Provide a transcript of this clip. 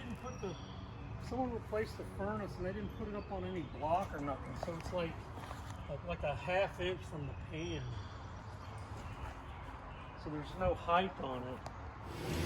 didn't put the, someone replaced the furnace and they didn't put it up on any block or nothing. So it's like a ½ inch from the pan. So there's no height on it.